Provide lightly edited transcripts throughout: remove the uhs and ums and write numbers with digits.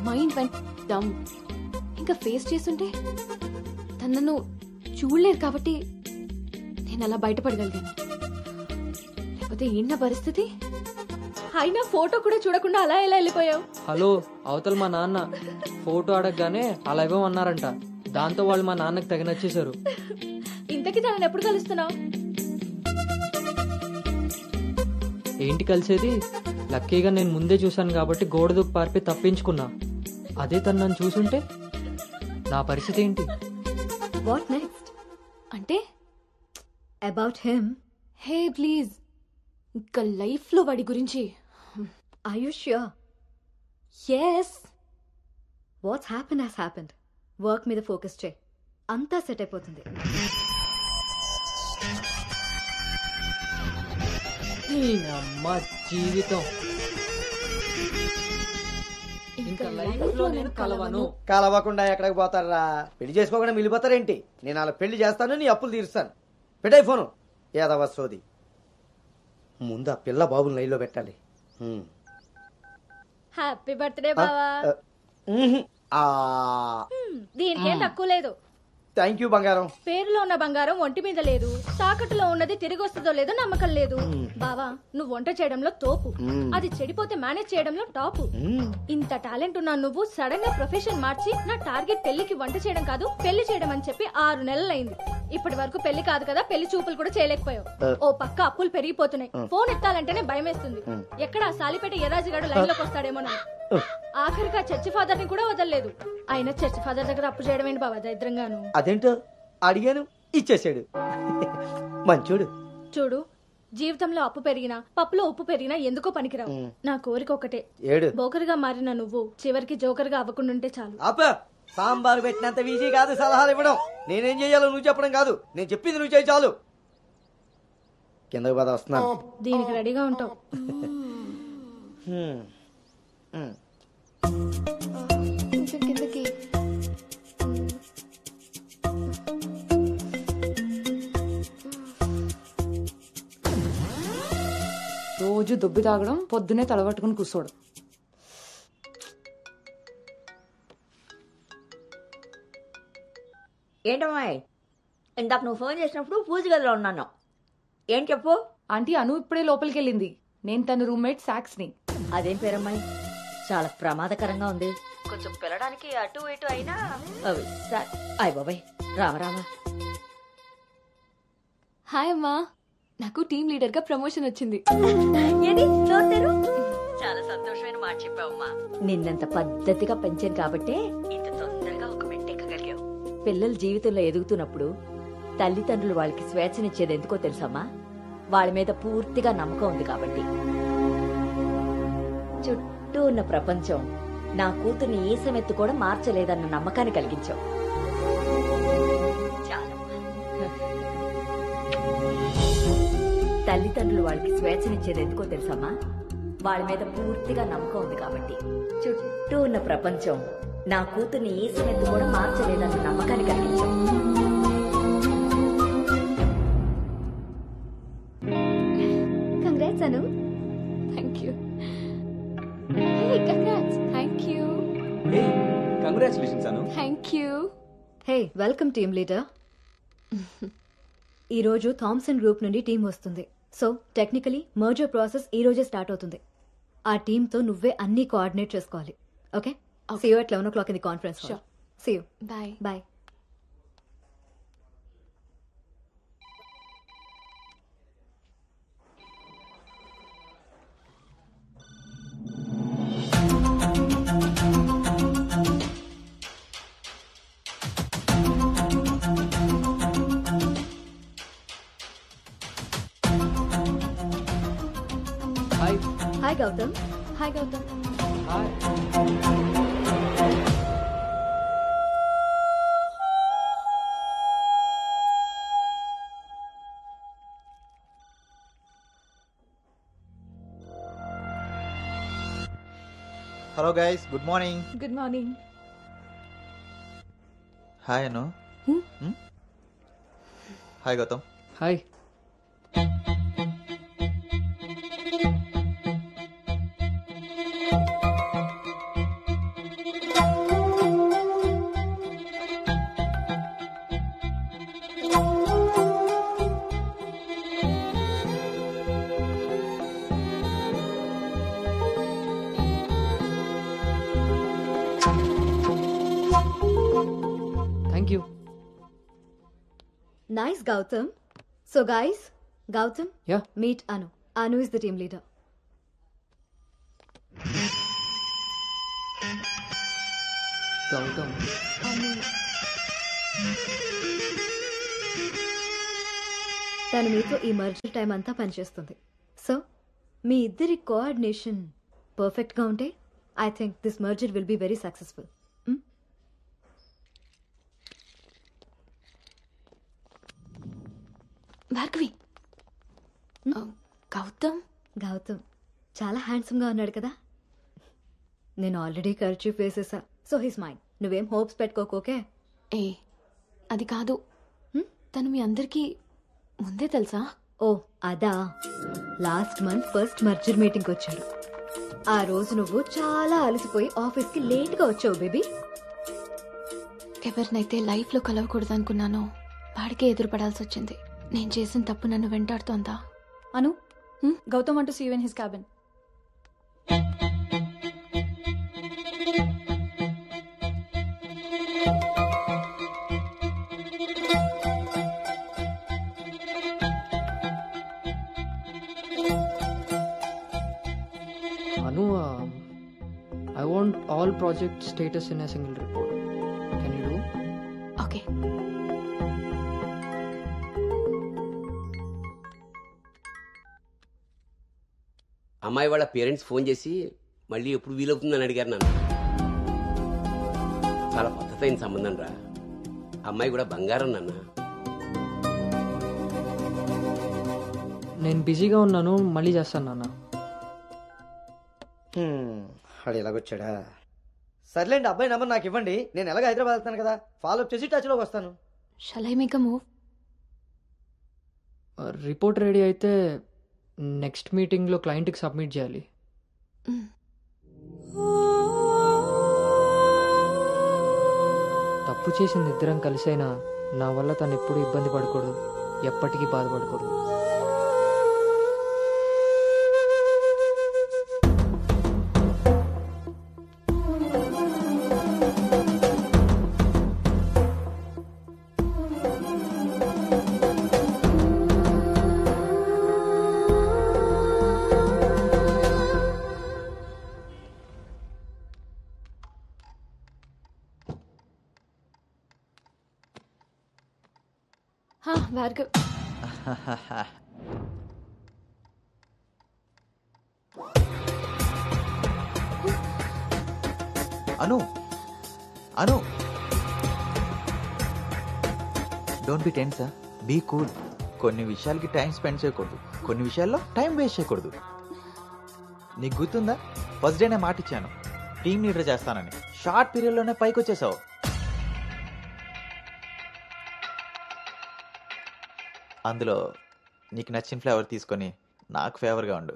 Mind vent డమ్. ఇంకా face చేస్తుంటే తను నన్ను చూడలేదు కాబట్టి నేను అలా బయటపడగలిగాను. లేకపోతే ఏంటి నా పరిస్థితి? అయినా ఫోటో కూడా చూడకుండా అలా ఎలా వెళ్ళిపోయావు? హలో, అవతల మా నాన్న ఫోటో అడగగానే అలా ఇవ్వమన్నారంట. దాంతో వాళ్ళు మా నాన్నకి తెగ నచ్చేశారు. ఇంతకీ తనని ఎప్పుడు కలుస్తున్నావు? ఏంటి కలిసేది? లక్కీగా నేను ముందే చూశాను కాబట్టి గోడ దూకి పారిపోయి తప్పించుకున్నా. అదే తను నన్ను చూసుంటే నా పరిస్థితి ఏంటి? What next? అంటే అబౌట్ హిమ్. హే ప్లీజ్, ఇంకా లైఫ్ లో వాడి గురించి. Are you sure? Yes. What's happen has happened. Work మీద ఫోకస్ చేయి, అంతా సెట్ అయిపోతుంది. అమ్మ జీవితం ఇంకా లైఫ్ లో నేను కలవను. కలవకుండా ఎక్కడికి పోతారా? పెళ్లి చేసుకోకుండా మిగిలిపోతారేంటి? నేను అలా పెళ్లి చేస్తాను, నీ అప్పులు తీరుస్తాను. పెట్టాయి ఫోను. ఏదవ సోది. ముందు ఆ పిల్ల బాబుని లైన్లో పెట్టాలి. హ్యాపీ బర్త్డే బావా. దీనికేం తక్కువ లేదు. థ్యాంక్ యూ బంగారం. పేరులో ఉన్న బంగారం ఒంటి మీద లేదు, తాకట్టులో ఉన్నది తిరిగి వస్తుందో లేదో నమ్మకం లేదు. బావా, నువ్వు వంట చేయడంలో తోపు, అది చెడిపోతే మేనేజ్ చేయడంలో టాపు. ఇంత టాలెంట్ ఉన్నా నువ్వు సడన్ గా ప్రొఫెషన్ మార్చి నా టార్గెట్ పెళ్లికి వంట చేయడం కాదు పెళ్లి చేయడం అని చెప్పి 6 నెలలైంది. ఇప్పటి వరకు పెళ్లి కాదు కదా, పెళ్లి చూపులు కూడా చేయలేకపోయావు. ఓ పక్క అప్పులు పెరిగిపోతున్నాయి, ఫోన్ ఎత్తాలంటేనే భయం వేస్తుంది. ఎక్కడ సాలిపేట ఎరాజిగాడు లైన్ లోకి వస్తాడేమోనని. ఆఖరిగా చర్చి ఫాదర్ ని కూడా వదలలేదు. ఆయన చర్చి ఫాదర్ దగ్గర అప్పు చేయడం ఏంటి బాబా దరిద్రంగాను? అదేంటో అడిగాను, ఇచ్చేసాడు. మంచోడు. చూడు, జీవితంలో అప్పు పెరిగినా పప్పులో ఉప్పు పెరిగినా ఎందుకో పనికిరావు. నా కోరిక ఒకటే, బోకరుగా మారిన నువ్వు చివరికి జోకర్ గా అవ్వకుండా చాలు. అప్ప సాంబార్ పెట్టినంత ఈజీ కాదు సలహాలు ఇవ్వడం. నేనేం చెయ్యాలో నువ్వు చెప్పడం కాదు, నేను చెప్పింది నువ్వు చేయి చాలు. కిందకి పద, వస్తున్నాను. దీనికి రెడీగా ఉంటావు. కిందకి రోజు దుబ్బి తాగడం, పొద్దునే తలబట్టుకుని కూర్చోడు. ఏంటమ్మాయి, ఇందాక నువ్వు ఫోన్ చేసినప్పుడు పూజ గదిలో ఉన్నాను. ఏం చెప్పు? ఆంటీ అను ఇప్పుడే లోపలికి వెళ్ళింది. నేను తన రూమ్మేట్ సాక్స్ని. అదేం పేరమ్మాయి, చాలా ప్రమాదకరంగా ఉంది. కొంచెం పిల్లడానికి అటు ఇటు అయినా. అయ్ బాబాయ్, రామరామా. హాయ్ అమ్మా, నాకు టీమ్ లీడర్ గా ప్రమోషన్ వచ్చింది. చాలా సంతోషమైన మాట చెప్పావమ్మా. నిన్నంత పద్ధతిగా పెంచాను కాబట్టే ఇంత తొందరగా ఒక మెట్టెక్కగలిగావు. పిల్లల జీవితంలో ఎదుగుతున్నప్పుడు తల్లిదండ్రులు వాళ్ళకి స్వేచ్ఛనిచ్చేది ఎందుకో తెలుసమ్మా? వాళ్ళ మీద పూర్తిగా నమ్మకం ఉంది కాబట్టి. చుట్టూ ఉన్న ప్రపంచం నా కూతుర్ని ఈ సమెత్తు కూడా మార్చలేదన్న నమ్మకాన్ని కలిగించావు. తల్లిదండ్రులు వాళ్ళకి స్వేచ్ఛనిచ్చేది ఎందుకో తెలుసమ్మా? వాళ్ళ మీద పూర్తిగా నమ్మకం ఉంది కాబట్టి. చుట్టూ ఉన్న ప్రపంచం నా కూతుర్ని ఈ సమెత్తు కూడా మార్చలేదన్న నమ్మకాన్ని కలిగించావు. Congrats Anu. Thank you. Hey congrats. Thank you. Hey congratulations Anu. Thank you. Hey welcome team leader. ఈ రోజు థామ్సన్ గ్రూప్ నుండి టీం వస్తుంది. సో టెక్నికలీ మర్జర్ ప్రాసెస్ ఈ రోజే స్టార్ట్ అవుతుంది. ఆ టీంతో నువ్వే అన్ని కోఆర్డినేట్ చేసుకోవాలి. Okay, see you at 11 o'clock in the conference hall. See you. Bye. Bye. Hi. Hi Gautam. Hi Gautam. Hi. Hello guys, good morning. Good morning. Hi Anu. Hi Gautam. Hi. Nice, Gautam. So, guys, Gautam, Yeah. meet Anu. Anu is the team leader. Gautam తను మీతో ఈ merger time అంతా పనిచేస్తుంది. So మీ ఇద్దరి coordination పర్ఫెక్ట్గా ఉంటే I think this merger will be very successful. Bhargavi Gautam Gautam చాలా హ్యాండ్సమ్గా ఉన్నాడు కదా. నేను ఆల్రెడీ కర్చీఫ్ వేసేసా. So he's mind. నువ్వేం హోప్స్ పెట్టుకోకోకే. ఏ అది కాదు, తను మీ అందరికీ ముందే తెలుసా? ఓ అదా, లాస్ట్ మంత్ ఫస్ట్ మర్జర్ మీటింగ్కి వచ్చాడు. ఆ రోజు నువ్వు చాలా అలసిపోయి ఆఫీస్కి లేట్గా వచ్చావు బేబీ. ఎవరినైతే లైఫ్లో కలవకూడదు అనుకున్నానో వాడికే ఎదురుపడాల్సి వచ్చింది. నేను చేసిన తప్పు నన్ను వెంటాడుతోందా? Anu, Gautam want to see you in his cabin. Anu, I want all project status in a single report. Can you do? Okay. అమ్మాయి వాళ్ళ పేరెంట్స్ ఫోన్ చేసి మళ్ళీ ఎప్పుడు వీలవుతుందని అడిగారు నన్ను. చాలా పద్ధతైన సంబంధం రా. అమ్మాయి కూడా బంగారం నాన్న. నేను బిజీగా ఉన్నాను, మళ్ళీ చేస్తాను నాన్న. వాడు ఎలాగొచ్చాడా? సర్లేండి, అబ్బాయి నెంబర్ నాకు ఇవ్వండి. నేను ఎలాగ హైదరాబాద్ వెళ్తాను కదా, ఫాలో అప్ చేసి టచ్లోకి వస్తాను. Shall I make a move? Report ready అయితే నెక్స్ట్ మీటింగ్లో క్లయింట్కి సబ్మిట్ చేయాలి. తప్పు చేసింది ఇద్దరం కలిసైనా నా వల్ల తను ఎప్పుడు ఇబ్బంది పడకూడదు, ఎప్పటికీ బాధపడకూడదు. Bhargav, Anu Anu, don't be tense, be cool. కొన్ని విషయాలకి టైం స్పెండ్ చేయకూడదు, కొన్ని విషయాల్లో టైం వేస్ట్ చేయకూడదు. నీకు గుర్తుందా, ఫస్ట్ డే నేను మాట ఇచ్చాను టీమ్ లీడర్ చేస్తానని. షార్ట్ పీరియడ్లోనే పైకి వచ్చేసావు. అందులో నీకు నచ్చిన ఫ్లేవర్ తీసుకొని నాకు ఫేవర్గా ఉండు.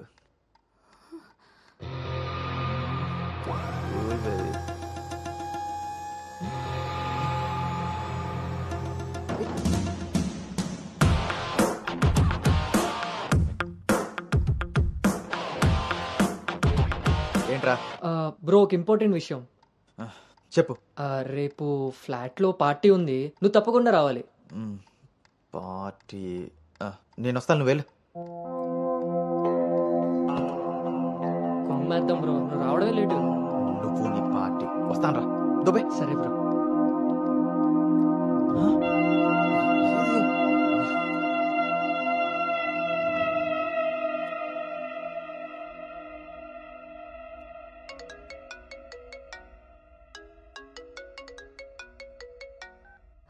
ఏంట్రా? బ్రో, ఒక ఇంపార్టెంట్ విషయం చెప్పు. రేపు ఫ్లాట్లో పార్టీ ఉంది, నువ్వు తప్పకుండా రావాలి. పార్టీ? నేను వస్తాను, నువ్వు వెళ్ళు. కుమ్మేద్దాం బ్రో, నువ్వు రావడమే లేటు. నువ్వు నీ పార్టీ. వస్తాను రా, దుబాయ్. సరే బ్రో.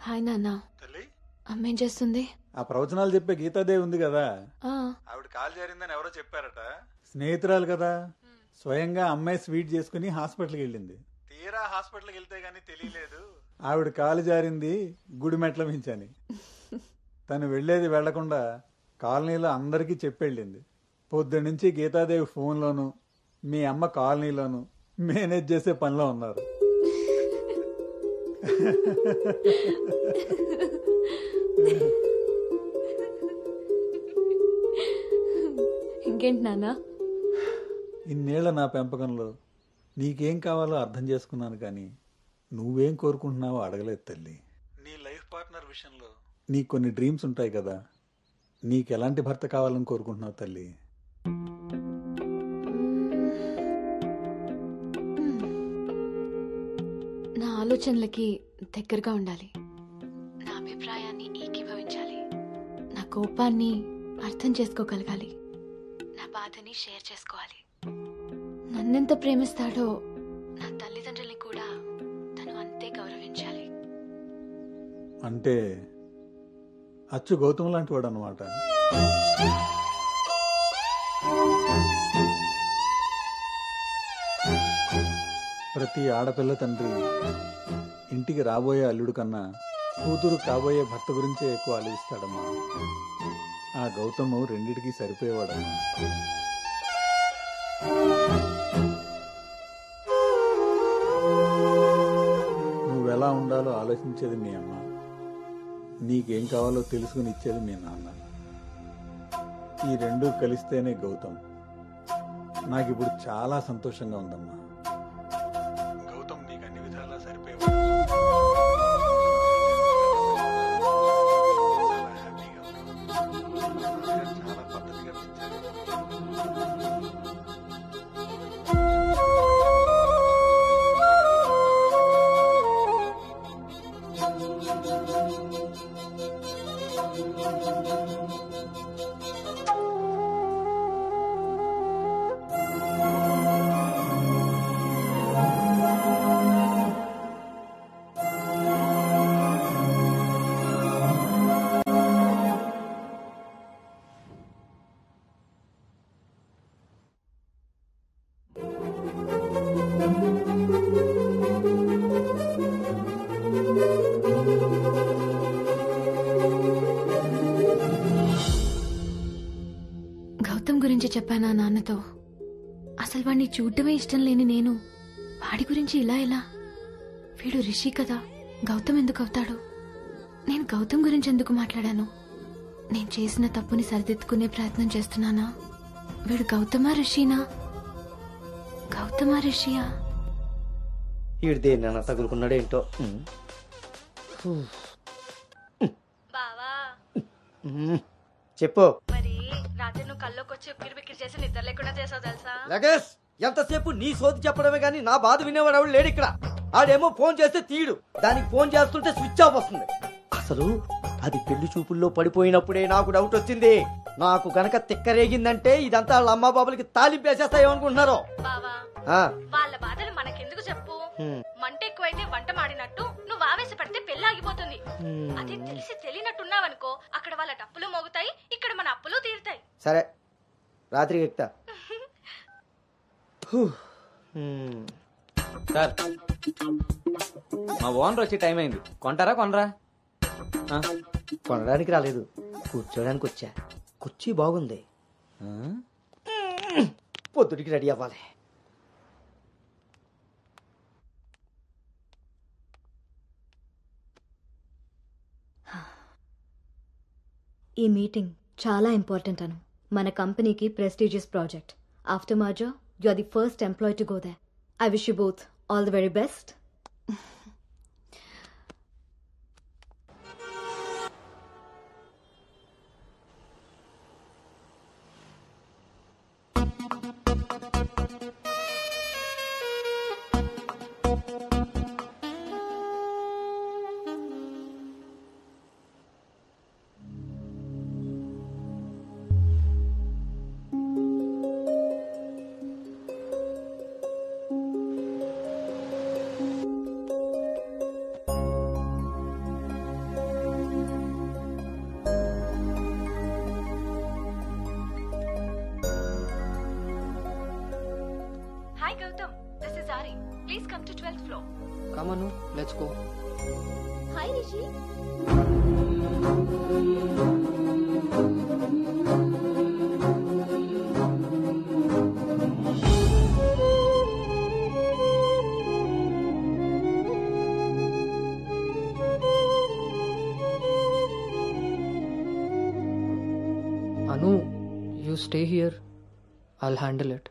హాయ్ నాన్న. అమ్మేం చేస్తుంది? ఆ ప్రవచనాలు చెప్పే గీతాదేవి ఉంది కదా, ఆ, ఆవిడ కాల్ జారిందని ఎవరో చెప్పారట. స్నేహితురాలు కదా, స్వయంగా అమ్మాయి స్వీట్ చేసుకుని హాస్పిటల్కి వెళ్ళింది. తీరా హాస్పిటల్కి వెళ్తే గానీ తెలియలేదు ఆవిడ కాలు జారింది గుడి మెట్ల మించని. తను వెళ్లేది వెళ్లకుండా కాలనీలో అందరికీ చెప్పెళ్ళింది. పొద్దున్నుంచి గీతాదేవి ఫోన్లోను, మీ అమ్మ కాలనీలోను మేనేజ్ చేసే పనిలో ఉన్నారు. ఇంకేంటి నాన్న? ఇన్నేళ్ల నా పెంపకంలో నీకేం కావాలో అర్థం చేసుకున్నాను, కానీ నువ్వేం కోరుకుంటున్నావో అడగలేదు తల్లి. నీ లైఫ్ పార్ట్నర్ విషయంలో నీకు కొన్ని డ్రీమ్స్ ఉంటాయి కదా, నీకు ఎలాంటి భర్త కావాలని కోరుకుంటున్నావు తల్లి? నా ఆలోచనలకి దగ్గరగా ఉండాలి, నా అభిప్రాయాన్ని ఏకీభవించాలి, నా కోపాన్ని అర్థం చేసుకోగలగాలి, నా బాధని షేర్ చేసుకోవాలి. నన్నెంత ప్రేమిస్తాడో నా తల్లిదండ్రుల్ని కూడా తను అంతే గౌరవించాలి. అంటే అచ్చు గౌతమ్ లాంటి వాడు అనమాట. ప్రతి ఆడపిల్ల తండ్రి ఇంటికి రాబోయే అల్లుడు కన్నా కూతురు కాబోయే భర్త గురించే ఎక్కువ ఆలోచిస్తాడమ్మా. ఆ గౌతమ్ రెండిటికి సరిపోయేవాడమ్మా. నువ్వెలా ఉండాలో ఆలోచించేది మీ అమ్మ, నీకేం కావాలో తెలుసుకుని ఇచ్చేది మీ నాన్న. ఈ రెండూ కలిస్తేనే గౌతమ్. నాకిప్పుడు చాలా సంతోషంగా ఉందమ్మా. గౌతమ్ నీకు అన్ని విధాలా సరిపోయేవాడు. చాలా హ్యాపీగా ఉన్నావు. చాలా పద్ధతిగా పెంచారు. గౌతమ్ గురించి చెప్పానా నాన్నతో? అసలు వాడిని చూడటమే ఇష్టం లేని నేను వాడి గురించి ఇలా ఎలా? వీడు రిషి కదా, గౌతమ్ ఎందుకు అవుతాడు? నేను గౌతమ్ గురించి ఎందుకు మాట్లాడాను? నేను చేసిన తప్పుని సరిదిద్దుకునే ప్రయత్నం చేస్తున్నానా? వీడు గౌతమా రిషినా? గౌతమా రిషియా? వీడు దేన్నైనా తగులుకున్నాడేంటో. బావా చెప్పు. మరి రాత్రి నువ్వు కల్లోకి వచ్చి ఉక్కిరి బిక్కిరి చేసి నిద్ర లేకుండా చేసావు తెలుసా? లగేష్, ఎంతసేపు నీ సోది చెప్పడమే గానీ నా బాధ వినేవాడు ఎవడు లేడు ఇక్కడ. ఆడేమో ఫోన్ చేస్తే తీయడు, దానికి ఫోన్ చేస్తుంటే స్విచ్ ఆఫ్ వస్తుంది. అసలు అది పెళ్లి చూపుల్లో పడిపోయినప్పుడే నాకు డౌట్ వచ్చింది. నాకు గనక తిక్కరేగిందంటే ఇదంతా వాళ్ళ అమ్మా బాబులకి తాలింపేసేస్తాయో అనుకుంటున్నారు. బావా వాళ్ళ బాధలు మనకెందుకు చెప్పు? మంట ఎక్కువైతే వంట మాడినట్టు నువ్వు ఆవేశపడితే పెళ్లి ఆగిపోతుంది. అదే తెలిసి తెలియనట్టున్నావనుకో, అక్కడ వాళ్ళ డప్పులు మోగుతాయి, ఇక్కడ మన అప్పులు తీరుతాయి. సరే, రాత్రికి ఎక్కుతా. సార్, మా ఓనర్ వచ్చే టైం అయింది. కొంటారా కొనరా? కొనడానికి రాలేదు, కూర్చోడానికి వచ్చా. కుర్చీ బాగుంది, పొద్దుటికి రెడీ అవ్వాలి. ఈ మీటింగ్ చాలా ఇంపార్టెంట్ అను. మన కంపెనీకి prestigious project. After merger you are the first employee to go there. I wish you both all the very best. Hi Gautam, this is Ari. Please come to 12th floor. Come on, let's go. Hi Rishi. Anu, you stay here. I'll handle it.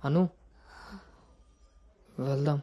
అను వెళ్దాం.